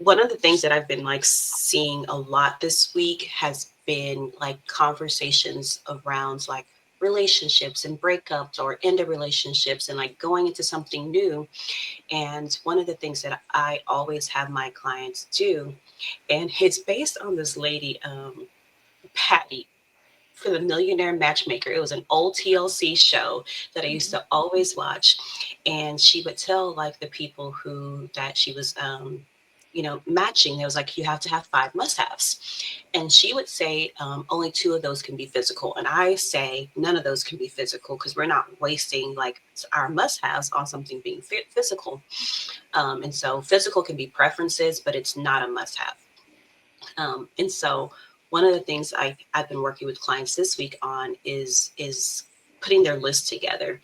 one of the things that I've been like seeing a lot this week has been like conversations around like relationships and breakups or end of relationships and like going into something new. And one of the things that I always have my clients do, and it's based on this lady, Patty, for the Millionaire Matchmaker. It was an old TLC show that I used Mhm. to always watch, and she would tell like the people who that she was, matching. There was like you have to have five must-haves, and she would say only two of those can be physical, and I say none of those can be physical because we're not wasting like our must-haves on something being physical. And so physical can be preferences, but it's not a must-have. And so one of the things I've been working with clients this week on is putting their list together.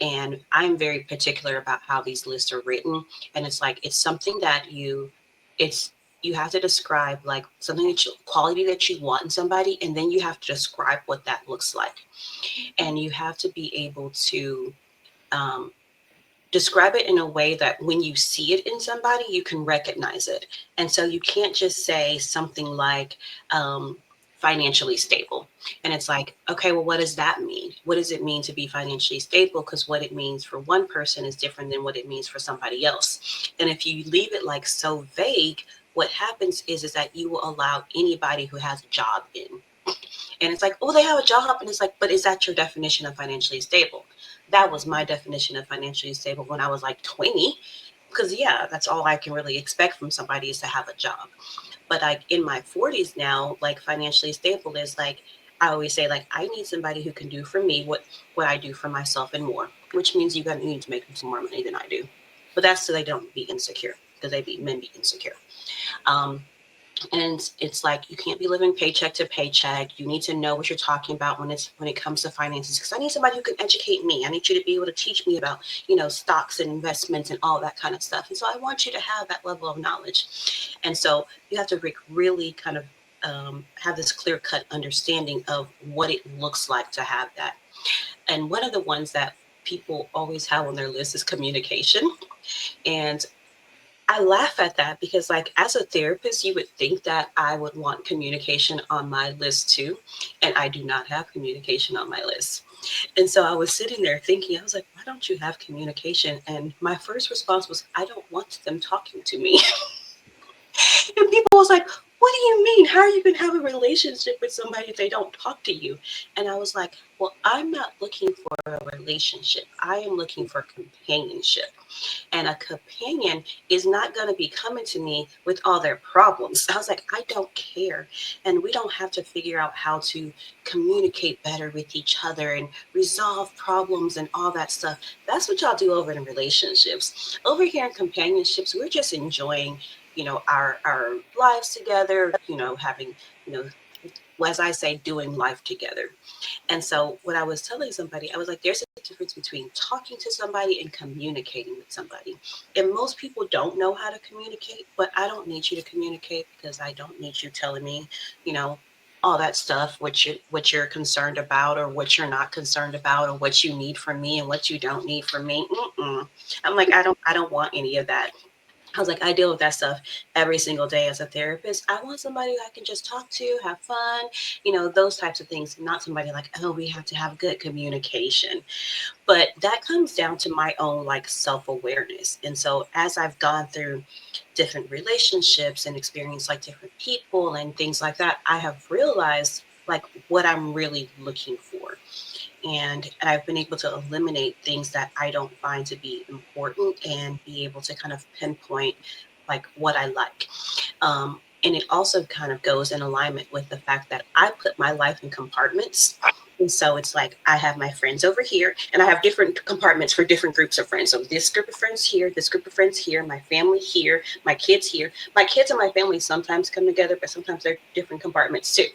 And I'm very particular about how these lists are written. And it's like it's something that it's you have to describe like something that you quality that you want in somebody, and then you have to describe what that looks like. And you have to be able to um, describe it in a way that when you see it in somebody, you can recognize it. And so you can't just say something like financially stable. And it's like, okay, well, what does that mean? What does it mean to be financially stable? Because what it means for one person is different than what it means for somebody else. And if you leave it like so vague, what happens is that you will allow anybody who has a job in. And it's like, oh, they have a job. And it's like, but is that your definition of financially stable? That was my definition of financially stable when I was like 20. Because, yeah, that's all I can really expect from somebody is to have a job. But like in my 40s now, like financially stable is like, I always say, like, I need somebody who can do for me what I do for myself and more, which means you got to need to make some more money than I do. But that's so they don't be insecure because men be insecure. Um, and it's like you can't be living paycheck to paycheck. You need to know what you're talking about when it comes to finances, because I need somebody who can educate me. I need you to be able to teach me about stocks and investments and all that kind of stuff. And so I want you to have that level of knowledge. And so you have to really kind of have this clear cut understanding of what it looks like to have that. And one of the ones that people always have on their list is communication. And I laugh at that because, like, as a therapist, you would think that I would want communication on my list too. And I do not have communication on my list. And so I was sitting there thinking, I was like, why don't you have communication? And my first response was, I don't want them talking to me. And people was like, what do you mean? How are you going to have a relationship with somebody if they don't talk to you? And I was like, well, I'm not looking for a relationship. I am looking for companionship. And a companion is not going to be coming to me with all their problems. I was like, I don't care. And we don't have to figure out how to communicate better with each other and resolve problems and all that stuff. That's what y'all do over in relationships. Over here in companionships, we're just enjoying, our lives together, having, you know, as I say, doing life together. And so when I was telling somebody, I was like, there's a difference between talking to somebody and communicating with somebody. And most people don't know how to communicate, but I don't need you to communicate because I don't need you telling me, you know, all that stuff, what you're concerned about or what you're not concerned about or what you need from me and what you don't need from me. Mm-mm. I'm like, I don't want any of that. I was like, I deal with that stuff every single day as a therapist. I want somebody I can just talk to, have fun, those types of things, not somebody like, oh, we have to have good communication. But that comes down to my own like self awareness. And so as I've gone through different relationships and experienced like different people and things like that, I have realized like what I'm really looking for, and I've been able to eliminate things that I don't find to be important and be able to kind of pinpoint like what I like. And it also kind of goes in alignment with the fact that I put my life in compartments. And so it's like I have my friends over here, and I have different compartments for different groups of friends. So this group of friends here, this group of friends here, my family here, my kids here. My kids and my family sometimes come together, but sometimes they're different compartments too.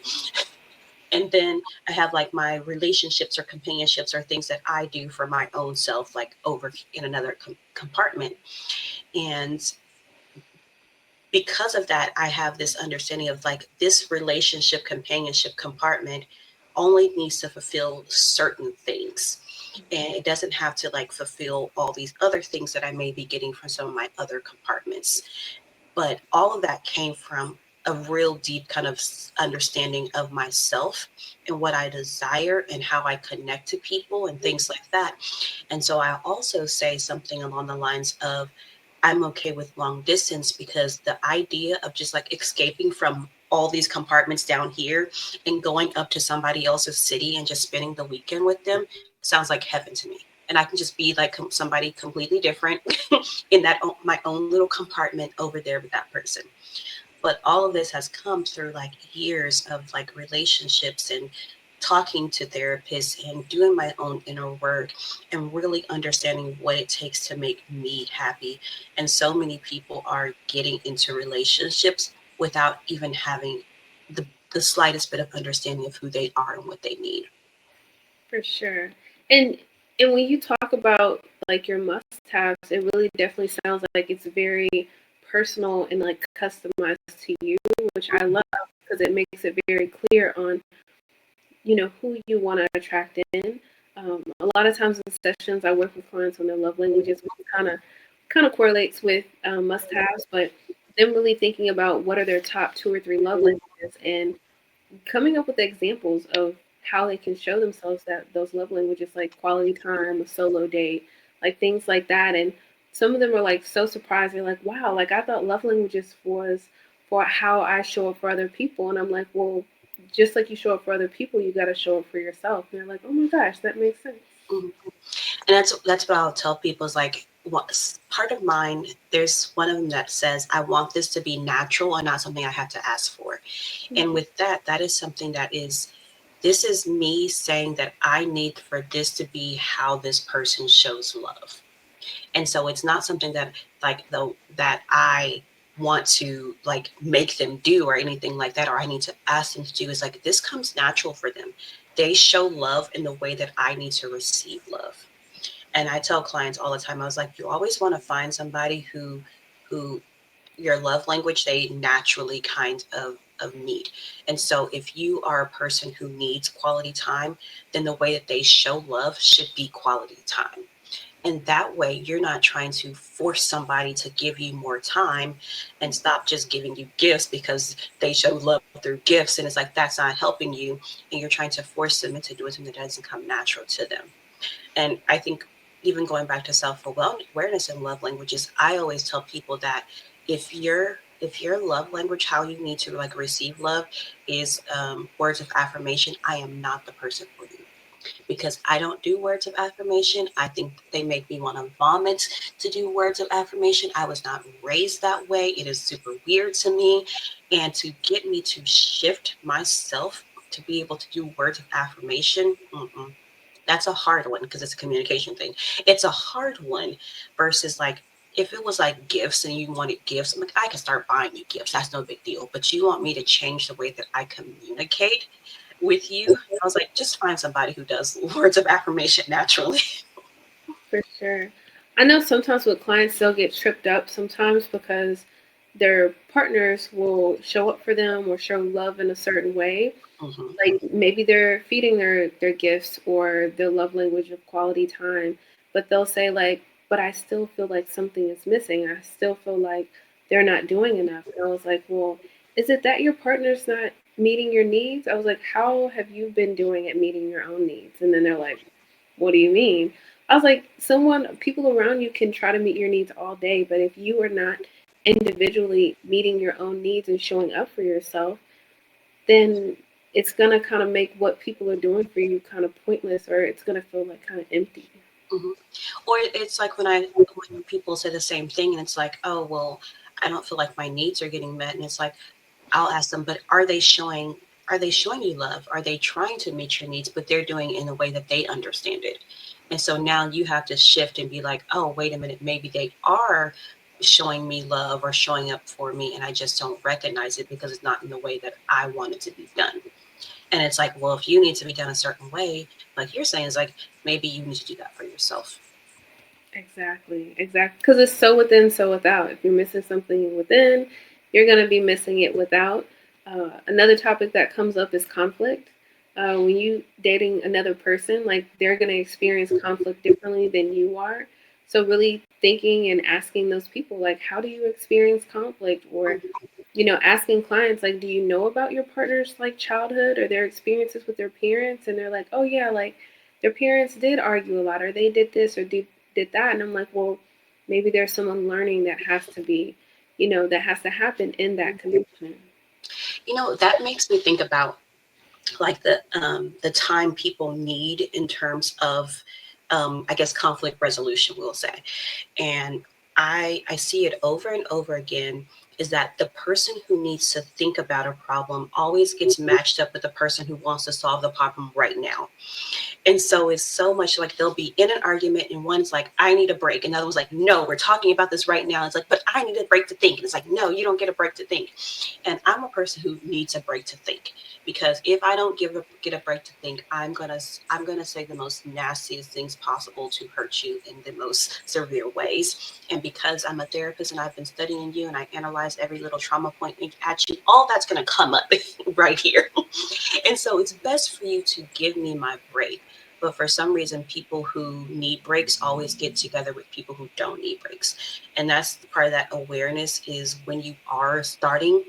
And then I have like my relationships or companionships or things that I do for my own self, like over in another compartment. And because of that, I have this understanding of like this relationship companionship compartment only needs to fulfill certain things. And it doesn't have to like fulfill all these other things that I may be getting from some of my other compartments. But all of that came from a real deep kind of understanding of myself and what I desire and how I connect to people and things like that. And so I also say something along the lines of I'm okay with long distance because the idea of just like escaping from all these compartments down here and going up to somebody else's city and just spending the weekend with them sounds like heaven to me. And I can just be like somebody completely different in that my own little compartment over there with that person. But all of this has come through like years of like relationships and talking to therapists and doing my own inner work and really understanding what it takes to make me happy. And so many people are getting into relationships without even having the slightest bit of understanding of who they are and what they need. For sure. And and when you talk about like your must-haves, it really definitely sounds like it's very personal and like customized to you, which I love because it makes it very clear on who you want to attract in. A lot of times in sessions, I work with clients on their love languages, which kind of correlates with must-haves, but them really thinking about what are their top two or three love languages and coming up with examples of how they can show themselves that those love languages like quality time, a solo date, like things like that. And some of them are like so surprised. They're like, wow, like I thought love languages was for how I show up for other people. And I'm like, well, just like you show up for other people, you got to show up for yourself. And they're like, oh my gosh, that makes sense. Mhm. And that's what I'll tell people is like part of mine. There's one of them that says I want this to be natural and not something I have to ask for. And with that, that is something that is this is me saying that I need for this to be how this person shows love. And so it's not something that like though that I want to like make them do or anything like that, or I need to ask them to do. Is like this comes natural for them. They show love in the way that I need to receive love. And I tell clients all the time, I was like, you always want to find somebody who your love language they naturally kind of need. And so if you are a person who needs quality time, then the way that they show love should be quality time. And that way you're not trying to force somebody to give you more time and stop just giving you gifts because they show love through gifts, and it's like that's not helping you, and you're trying to force them into doing something that doesn't come natural to them. And I think even going back to self-awareness and love languages, I always tell people that if your love language, how you need to like receive love is words of affirmation, I am not the person for you because I don't do words of affirmation. I think they make me want to vomit to do words of affirmation. I was not raised that way. It is super weird to me. And to get me to shift myself to be able to do words of affirmation, that's a hard one because it's a communication thing. It's a hard one versus like if it was like gifts and you wanted gifts, I'm like, I can start buying you gifts. That's no big deal. But you want me to change the way that I communicate with you? I was like, just find somebody who does words of affirmation naturally. For sure. I know sometimes with clients, they'll get tripped up sometimes because their partners will show up for them or show love in a certain way. Hmm. Like maybe they're feeding their gifts or their love language of quality time, but they'll say like, but I still feel like something is missing. I still feel like they're not doing enough. And I was like, well, is it that your partner's not meeting your needs? I was like, how have you been doing at meeting your own needs? And then they're like, what do you mean? I was like, people around you can try to meet your needs all day, but if you are not individually meeting your own needs and showing up for yourself, then it's gonna kind of make what people are doing for you kind of pointless, or it's gonna feel like kind of empty. Hmm. Or it's like when people say the same thing and it's like, oh well, I don't feel like my needs are getting met, and it's like I'll ask them, but are they showing you love? Are they trying to meet your needs, but they're doing it in a way that they understand it? And so now you have to shift and be like, oh, wait a minute, maybe they are showing me love or showing up for me, and I just don't recognize it because it's not in the way that I want it to be done. And it's like, well, if you need to be done a certain way, like you're saying, is like maybe you need to do that for yourself. Exactly, exactly. Because it's so within, so without. If you're missing something within, you're gonna be missing it without. Another topic that comes up is conflict. When you dating another person, like they're gonna experience conflict differently than you are. So really thinking and asking those people, like, how do you experience conflict? Or, asking clients, like, do you know about your partner's like childhood or their experiences with their parents? And they're like, oh yeah, like their parents did argue a lot, or they did this or did that. And I'm like, well, maybe there's some unlearning that has to be, that has to happen in that connection. That makes me think about like the time people need in terms of I guess conflict resolution, we'll say. And I see it over and over again, is that the person who needs to think about a problem always gets matched up with the person who wants to solve the problem right now. And so it's so much like they'll be in an argument and one's like, I need a break. And the other one's like, no, we're talking about this right now. It's like, but I need a break to think. And it's like, no, you don't get a break to think. And I'm a person who needs a break to think, because if I don't get a break to think, I'm gonna say the most nastiest things possible to hurt you in the most severe ways. And because I'm a therapist and I've been studying you and I analyze every little trauma point at you, all that's gonna come up right here. And so it's best for you to give me my break. But for some reason, people who need breaks always get together with people who don't need breaks. And that's part of that awareness, is when you are starting,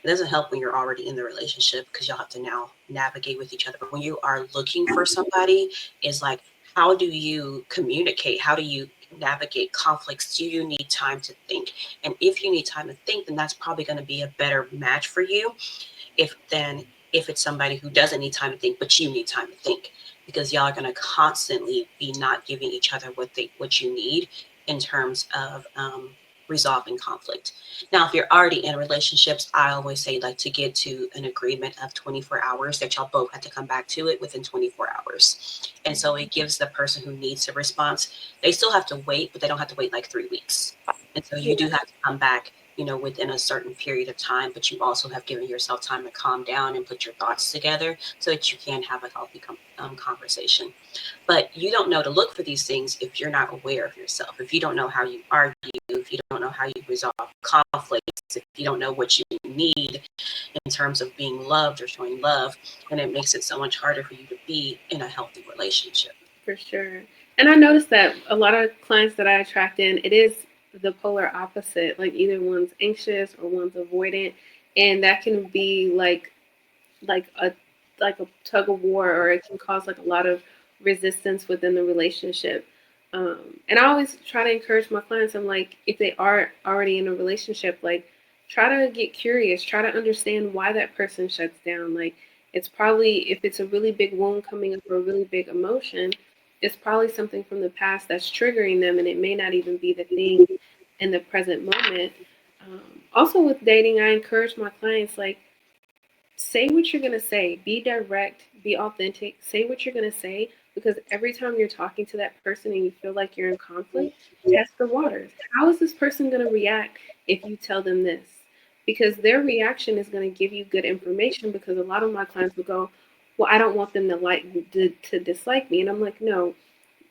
it doesn't help when you're already in the relationship because you'll have to now navigate with each other. But when you are looking for somebody, is like, how do you communicate? How do you navigate conflicts? Do you need time to think? And if you need time to think, then that's probably going to be a better match for you if it's somebody who doesn't need time to think, but you need time to think, because y'all are going to constantly be not giving each other what you need in terms of resolving conflict. Now, if you're already in relationships, I always say, like, to get to an agreement of 24 hours, that y'all both have to come back to it within 24 hours. And so it gives the person who needs a response, they still have to wait, but they don't have to wait like 3 weeks. And so you do have to come back, within a certain period of time, but you also have given yourself time to calm down and put your thoughts together so that you can have a healthy conversation. But you don't know to look for these things if you're not aware of yourself, if you don't know how you argue, if you don't know how you resolve conflicts, if you don't know what you need in terms of being loved or showing love, then it makes it so much harder for you to be in a healthy relationship. For sure. And I noticed that a lot of clients that I attract in, it is the polar opposite. Like either one's anxious or one's avoidant, and that can be like a like a tug of war, or it can cause like a lot of resistance within the relationship. And I always try to encourage my clients. I'm like, if they are already in a relationship, like try to get curious, try to understand why that person shuts down. Like it's probably, if it's a really big wound coming up or a really big emotion, it's probably something from the past that's triggering them, and it may not even be the thing in the present moment. Also, with dating, I encourage my clients, like, say what you're going to say, be direct, be authentic, say what you're going to say, because every time you're talking to that person and you feel like you're in conflict, test the waters. How is this person going to react if you tell them this? Because their reaction is going to give you good information, because a lot of my clients will go, well, I don't want them to dislike me. And I'm like, no,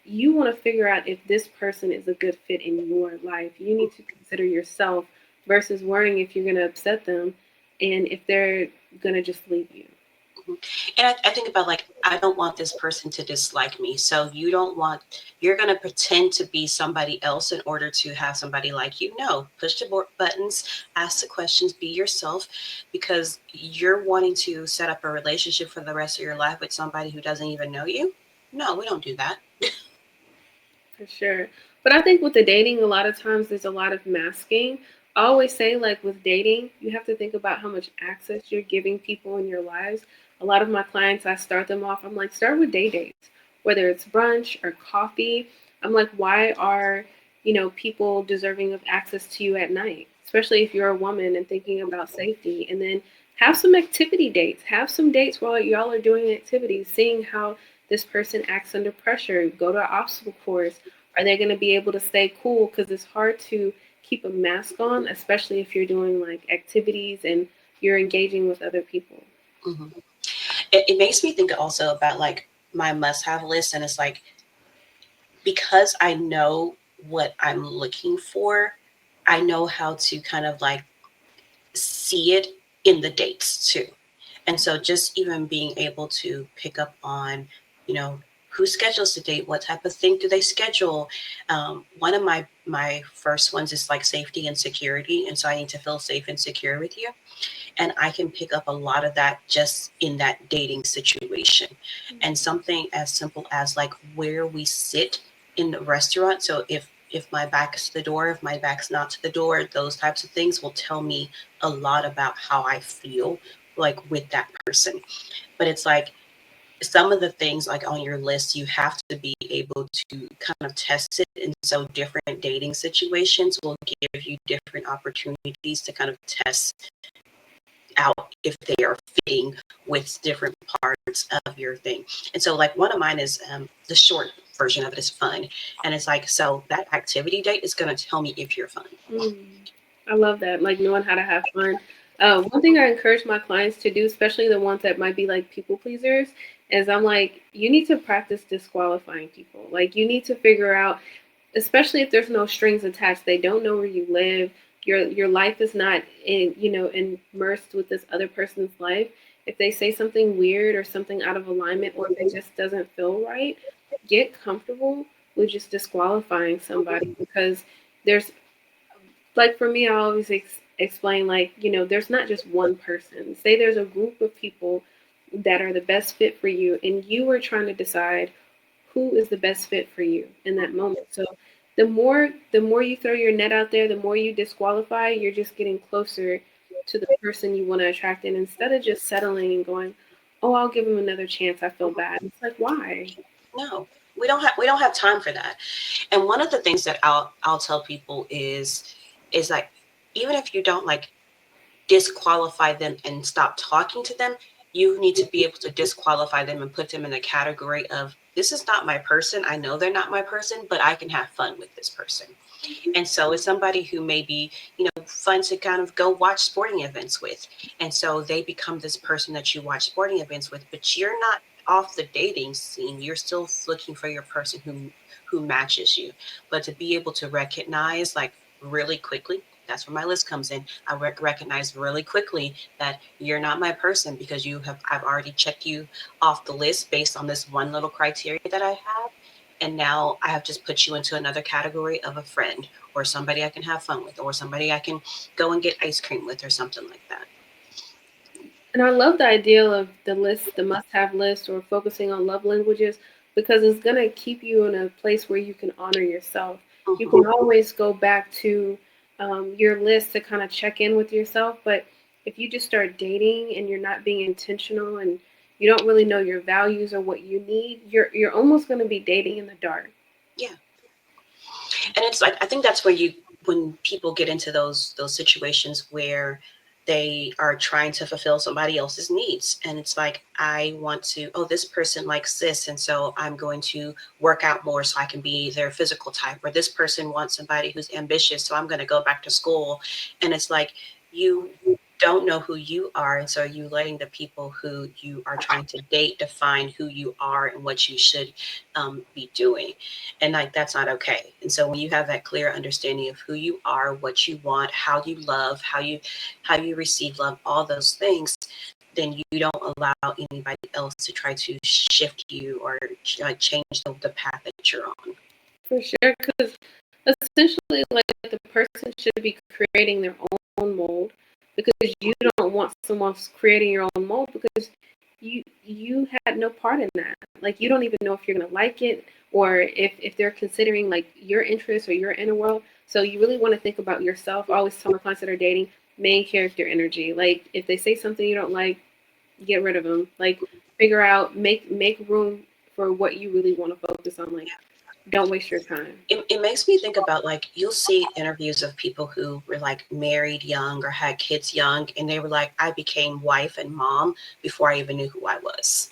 you want to figure out if this person is a good fit in your life. You need to consider yourself versus worrying if you're going to upset them and if they're going to just leave you. And I think about, like, I don't want this person to dislike me. So you're going to pretend to be somebody else in order to have somebody like you. No, push the buttons, ask the questions, be yourself, because you're wanting to set up a relationship for the rest of your life with somebody who doesn't even know you. No, we don't do that. For sure. But I think with the dating, a lot of times there's a lot of masking. I always say, like, with dating, you have to think about how much access you're giving people in your lives. A lot of my clients, I start them off, I'm like, start with day dates, whether it's brunch or coffee. I'm like, why are, people deserving of access to you at night? Especially if you're a woman and thinking about safety. And then have some activity dates. Have some dates while y'all are doing activities, seeing how this person acts under pressure. Go to an obstacle course. Are they going to be able to stay cool? Because it's hard to keep a mask on, especially if you're doing like activities and you're engaging with other people. Hmm. It makes me think also about, like, my must have list. And it's like, because I know what I'm looking for, I know how to kind of like see it in the dates too. And so just even being able to pick up on, you know, who schedules the date, what type of thing do they schedule. One of my first ones is like safety and security, and so I need to feel safe and secure with you, and I can pick up a lot of that just in that dating situation. And something as simple as like where we sit in the restaurant. So if my back is to the door, if my back's not to the door, those types of things will tell me a lot about how I feel like with that person. But it's like some of the things like on your list, you have to be able to kind of test it. And so different dating situations will give you different opportunities to kind of test out if they are fitting with different parts of your thing. And so, like, one of mine is the short version of it is fun. And it's like, so that activity date is going to tell me if you're fun. Mm. I love that, like knowing how to have fun. One thing I encourage my clients to do, especially the ones that might be like people pleasers, is I'm like, you need to practice disqualifying people. Like, you need to figure out, especially if there's no strings attached, they don't know where you live, your life is not immersed with this other person's life. If they say something weird or something out of alignment, or if it just doesn't feel right, get comfortable with just disqualifying somebody, because there's, like, for me, I always explain, like, there's not just one person. Say there's a group of people that are the best fit for you, and you are trying to decide who is the best fit for you in that moment. So the more you throw your net out there, the more you disqualify, you're just getting closer to the person you want to attract. And instead of just settling and going, oh, I'll give him another chance, I feel bad. It's like, why? No, we don't have time for that. And one of the things that I'll tell people is like, even if you don't like disqualify them and stop talking to them, you need to be able to disqualify them and put them in the category of, this is not my person. I know they're not my person, but I can have fun with this person. And so it's somebody who may be, fun to kind of go watch sporting events with. And so they become this person that you watch sporting events with, but you're not off the dating scene. You're still looking for your person who matches you. But to be able to recognize like really quickly, that's where my list comes in. I recognize really quickly that you're not my person because I've already checked you off the list based on this one little criteria that I have. And now I have just put you into another category of a friend or somebody I can have fun with or somebody I can go and get ice cream with or something like that. And I love the idea of the list, the must have list, or focusing on love languages, because it's going to keep you in a place where you can honor yourself. You Hmm. can always go back to your list to kind of check in with yourself. But if you just start dating and you're not being intentional, and you don't really know your values or what you need, you're almost going to be dating in the dark. Yeah. And it's like, I think that's where when people get into those situations where they are trying to fulfill somebody else's needs, and it's like, I want to, oh, this person likes this, and so I'm going to work out more so I can be their physical type, or this person wants somebody who's ambitious, so I'm going to go back to school. And it's like, you don't know who you are, and so you letting the people who you are trying to date define who you are and what you should be doing. And like, that's not okay. And so when you have that clear understanding of who you are, what you want, how you love, how you receive love, all those things, then you don't allow anybody else to try to shift you or change the path that you're on. For sure, because essentially, like, the person should be creating their own mold, because you don't want someone else creating your own mold, because you had no part in that. Like, you don't even know if you're gonna like it, or if they're considering like your interests or your inner world. So you really want to think about yourself. I always tell my clients that are dating, main character energy. Like, if they say something you don't like, get rid of them. Like, figure out, make room for what you really want to focus on. Like, don't waste your time. It makes me think about like, you'll see interviews of people who were like married young or had kids young, and they were like, I became wife and mom before I even knew who I was.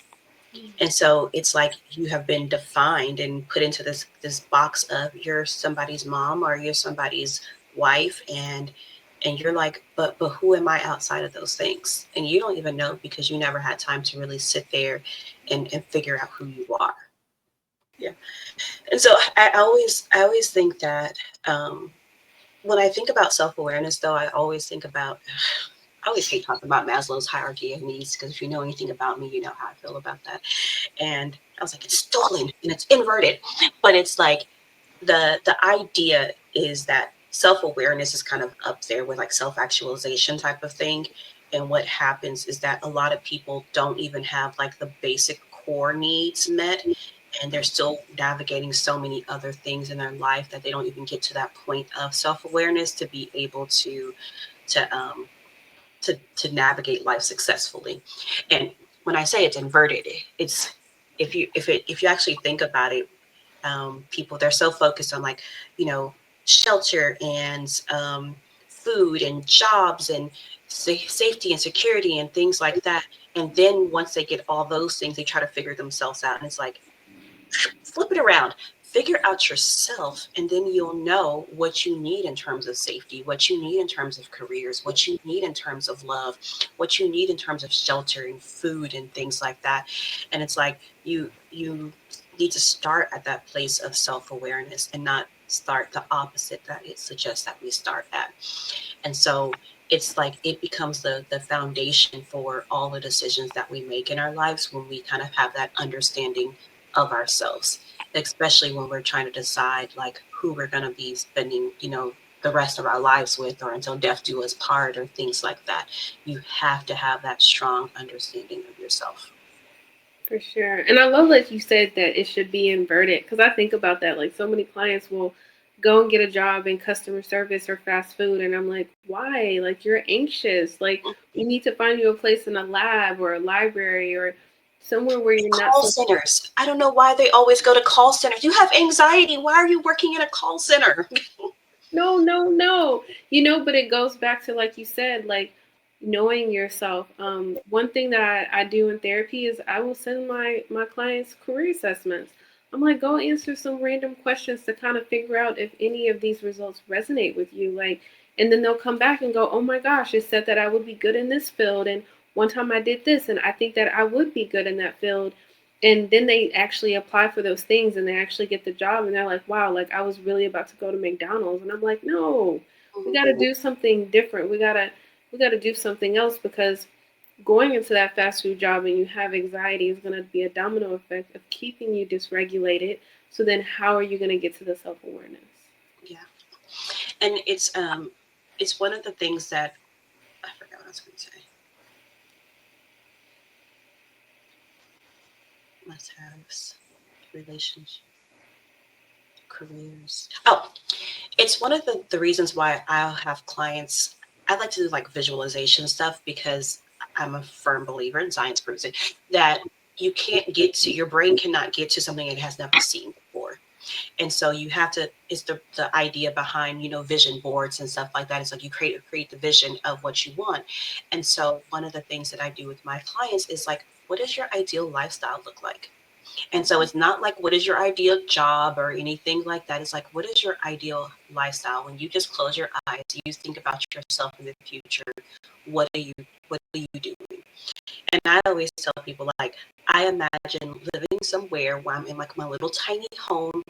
And so it's like you have been defined and put into this box of, you're somebody's mom or you're somebody's wife, and you're like, but who am I outside of those things? And you don't even know because you never had time to really sit there and figure out who you are. Yeah. And so I always think that when I think about self-awareness, though, I always think about I always hate talking about Maslow's hierarchy of needs because if you know anything about me, you know how I feel about that. And I was like, it's stolen and it's inverted. But it's like the idea is that self-awareness is kind of up there with like self-actualization type of thing. And what happens is that a lot of people don't even have like the basic core needs met, and they're still navigating so many other things in their life that they don't even get to that point of self-awareness to be able to to navigate life successfully. And when I say it's inverted, it's if you actually think about it, people they're so focused on like you know shelter and food and jobs and safety and security and things like that. And then once they get all those things, they try to figure themselves out, and it's like flip it around, figure out yourself, and then you'll know what you need in terms of safety, what you need in terms of careers, what you need in terms of love, what you need in terms of shelter and food and things like that. And it's like you need to start at that place of self-awareness and not start the opposite that it suggests that we start at. And so it's like it becomes the foundation for all the decisions that we make in our lives when we kind of have that understanding of ourselves, especially when we're trying to decide like who we're going to be spending, the rest of our lives with, or until death do us part, or things like that. You have to have that strong understanding of yourself. For sure. And I love that you said that it should be inverted because I think about that. Like, so many clients will go and get a job in customer service or fast food. And I'm like, why? Like, you're anxious. Like, we need to find you a place in a lab or a library or somewhere where you're not Call so. centers. I don't know why they always go to call centers. You have anxiety. Why are you working in a call center? No, no, no. But it goes back to, like you said, like knowing yourself. One thing that I do in therapy is I will send my clients career assessments. I'm like, go answer some random questions to kind of figure out if any of these results resonate with you. Like, and then they'll come back and go, oh my gosh, it said that I would be good in this field. And one time I did this, and I think that I would be good in that field. And then they actually apply for those things and they actually get the job and they're like, wow, like I was really about to go to McDonald's. And I'm like, no, we got to do something different. We got to do something else because going into that fast food job and you have anxiety is going to be a domino effect of keeping you dysregulated. So then how are you going to get to the self-awareness? Yeah, and it's one of the things that I forgot what I was going to say. Must-haves, relationships, careers. Oh, it's one of the reasons why I'll have clients. I like to do like visualization stuff because I'm a firm believer in science proves it that you can't get to your brain cannot get to something it has never seen before. And so you have to, it's the idea behind, vision boards and stuff like that. It's like you create the vision of what you want. And so one of the things that I do with my clients is like, what does your ideal lifestyle look like? And so it's not like what is your ideal job or anything like that. It's like what is your ideal lifestyle? When you just close your eyes, you think about yourself in the future. What are you doing? And I always tell people like I imagine living somewhere where I'm in like my little tiny home,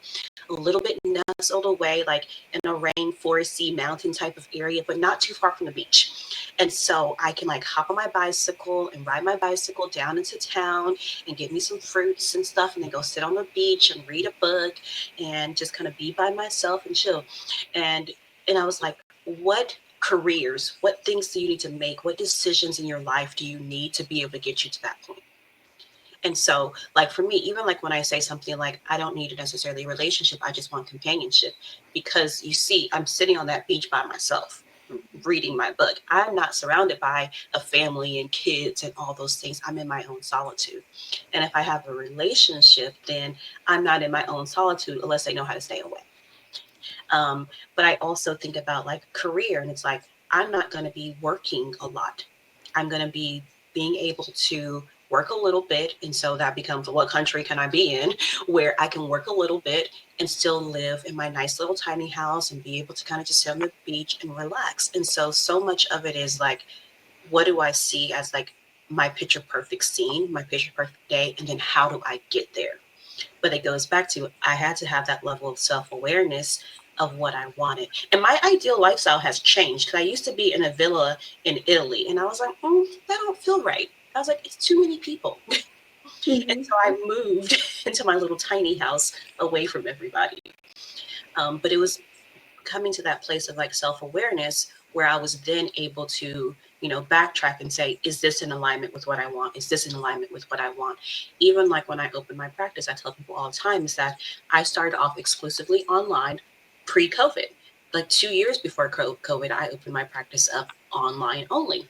a little bit nestled away, like in a rainforesty mountain type of area, but not too far from the beach. And so I can like hop on my bicycle and ride my bicycle down into town and get me some fruits and stuff, and then go sit on the beach and read a book and just kind of be by myself and chill. And and I was like, what careers, what things do you need to make? What decisions in your life do you need to be able to get you to that point? And so, like for me, even like when I say something like, I don't need necessarily a relationship, I just want companionship. Because you see, I'm sitting on that beach by myself, reading my book. I'm not surrounded by a family and kids and all those things. I'm in my own solitude. And if I have a relationship, then I'm not in my own solitude unless they know how to stay away. But I also think about like career, and it's like, I'm not going to be working a lot. I'm going to be being able to work a little bit. And so that becomes what country can I be in where I can work a little bit and still live in my nice little tiny house and be able to kind of just sit on the beach and relax. And so much of it is like, what do I see as like my picture perfect scene, my picture perfect day? And then how do I get there? But it goes back to I had to have that level of self awareness of what I wanted. And my ideal lifestyle has changed because I used to be in a villa in Italy, and I was like, that don't feel right. I was like, it's too many people. And Mm-hmm. so I moved into my little tiny house away from everybody. But it was coming to that place of like self-awareness where I was then able to, backtrack and say, is this in alignment with what I want? Is this in alignment with what I want? Even like when I open my practice, I tell people all the time is that I started off exclusively online pre-COVID. Like 2 years before COVID, I opened my practice up online only.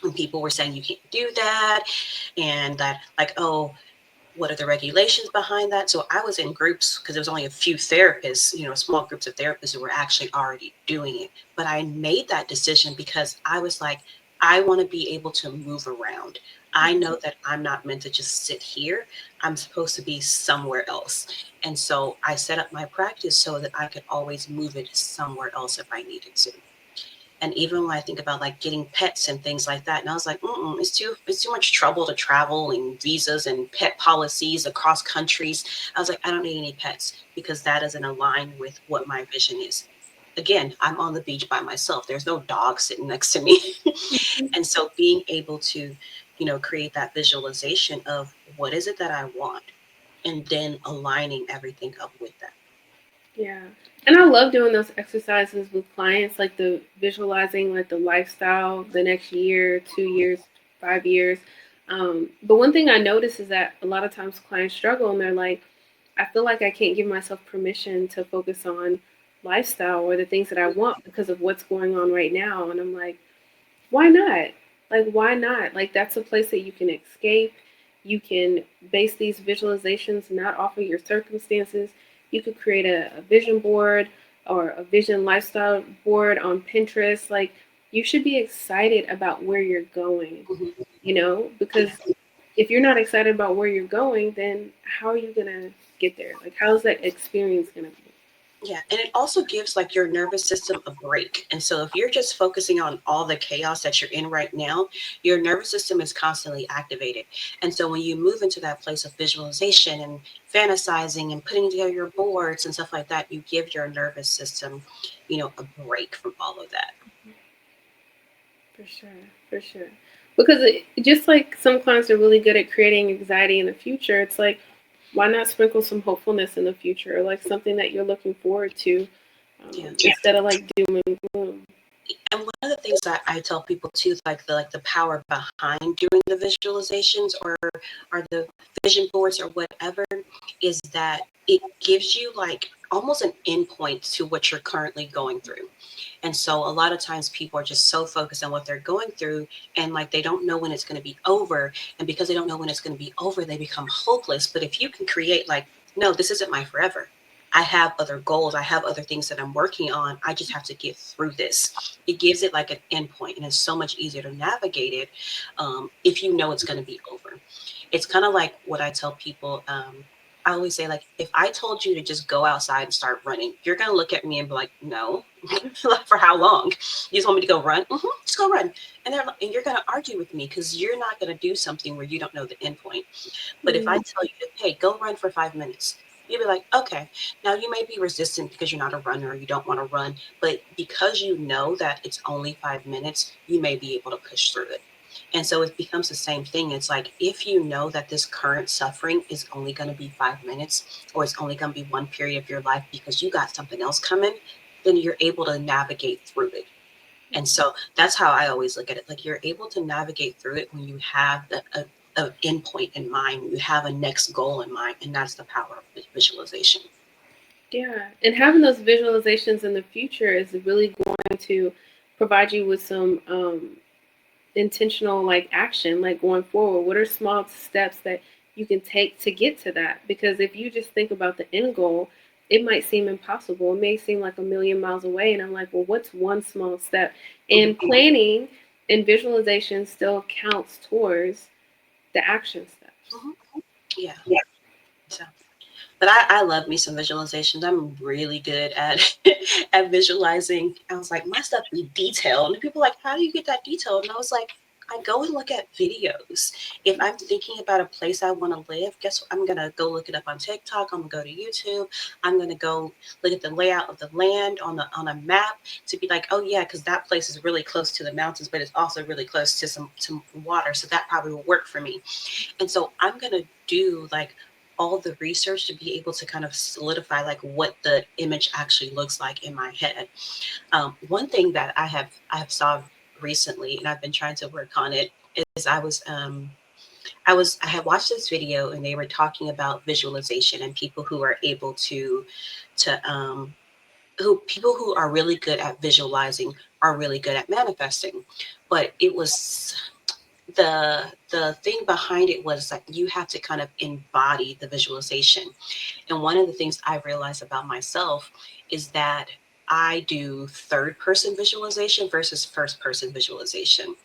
And people were saying you can't do that, and that like, oh, what are the regulations behind that? So I was in groups because there was only a few therapists, small groups of therapists who were actually already doing it. But I made that decision because I was like, I want to be able to move around. I know that I'm not meant to just sit here. I'm supposed to be somewhere else. And so I set up my practice so that I could always move it somewhere else if I needed to. And even when I think about like getting pets and things like that, and I was like, it's too much trouble to travel and visas and pet policies across countries. I was like, I don't need any pets because that doesn't align with what my vision is. Again, I'm on the beach by myself. There's no dog sitting next to me. And so being able to, create that visualization of what is it that I want, and then aligning everything up with that. Yeah. And I love doing those exercises with clients, like the visualizing, like the lifestyle, the next year, 2 years, 5 years. But one thing I notice is that a lot of times clients struggle and they're like, I feel like I can't give myself permission to focus on lifestyle or the things that I want because of what's going on right now. And I'm like, why not? Like, why not? Like, that's a place that you can escape. You can base these visualizations not off of your circumstances. You could create a vision board or a vision lifestyle board on Pinterest. Like, you should be excited about where you're going, Mhm. because if you're not excited about where you're going, then how are you going to get there? Like, how's that experience going to be? Yeah, and it also gives like your nervous system a break. And so if you're just focusing on all the chaos that you're in right now, your nervous system is constantly activated. And so when you move into that place of visualization and fantasizing and putting together your boards and stuff like that, you give your nervous system, a break from all of that. For sure, for sure. Because just like some clients are really good at creating anxiety in the future, it's like, why not sprinkle some hopefulness in the future, like something that you're looking forward to, Yeah. instead of like doom and gloom. And one of the things that I tell people too, like the power behind doing the visualizations or the vision boards or whatever, is that it gives you like almost an endpoint to what you're currently going through. And so a lot of times people are just so focused on what they're going through, and like they don't know when it's going to be over. And because they don't know when it's going to be over, they become hopeless. But if you can create like, no, this isn't my forever. I have other goals. I have other things that I'm working on. I just have to get through this. It gives it like an endpoint, and it's so much easier to navigate it if you know it's going to be over. It's kind of like what I tell people. I always say, like, if I told you to just go outside and start running, you're going to look at me and be like, no. Like, for how long? You just want me to go run? Just go run. And you're going to argue with me because you're not going to do something where you don't know the end point. But if I Mm, tell you, hey, go run for 5 minutes, you'll be like, okay. Now you may be resistant because you're not a runner or you don't want to run, but because you know that it's only 5 minutes, you may be able to push through it. And so it becomes the same thing. It's like if you know that this current suffering is only going to be 5 minutes, or it's only going to be one period of your life because you got something else coming, then you're able to navigate through it. And so that's how I always look at it. Like you're able to navigate through it when you have a endpoint in mind, you have a next goal in mind, and that's the power of visualization. yeah, and having those visualizations in the future is really going to provide you with some intentional like action, like going forward. What are small steps that you can take to get to that? Because if you just think about the end goal, it might seem impossible. It may seem like a million miles away, and I'm like, well, what's one small step? And Mhm. planning and visualization still counts towards the action steps. Mhm. Yeah. So, but I love me some visualizations. I'm really good at at visualizing. I was like, my stuff be detailed, and people are like, how do you get that detailed? And I was like, I go and look at videos. If I'm thinking about a place I want to live, guess what? I'm going to go look it up on TikTok. I'm going to go to YouTube. I'm going to go look at the layout of the land on a map to be like, oh yeah, because that place is really close to the mountains, but it's also really close to some water. So that probably will work for me. And so I'm going to do like all the research to be able to kind of solidify like what the image actually looks like in my head. One thing that I have saw recently, and I've been trying to work on it, is I had watched this video and they were talking about visualization and people who are able to who people who are really good at visualizing are really good at manifesting. But it was the thing behind it was that you have to kind of embody the visualization. And one of the things I realized about myself is that I do third person visualization versus first person visualization.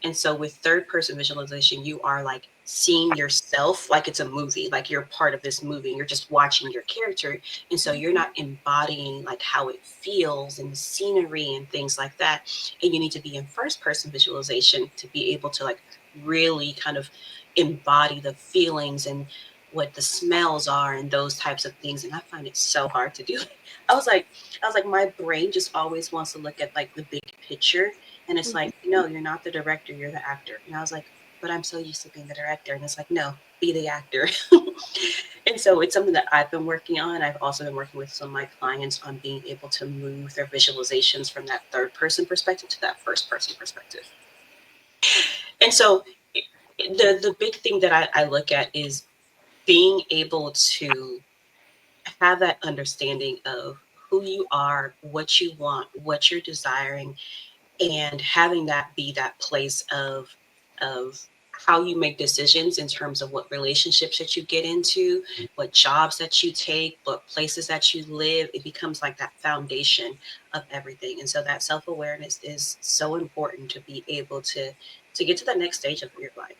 And so with third person visualization, you are like seeing yourself like it's a movie, like you're part of this movie and you're just watching your character. And so you're not embodying like how it feels and the scenery and things like that. And you need to be in first person visualization to be able to like really kind of embody the feelings and what the smells are and those types of things. And I find it so hard to do. I was like, my brain just always wants to look at like the big picture, and it's like, no, you're not the director, you're the actor. And I was like, but I'm so used to being the director. And it's like, no, be the actor. And so it's something that I've been working on. I've also been working with some of my clients on being able to move their visualizations from that third person perspective to that first person perspective. And so the big thing that I look at is being able to have that understanding of who you are, what you want, what you're desiring, and having that be that place of how you make decisions in terms of what relationships that you get into, what jobs that you take, what places that you live. It becomes like that foundation of everything. And so that self-awareness is so important to be able to get to the next stage of your life.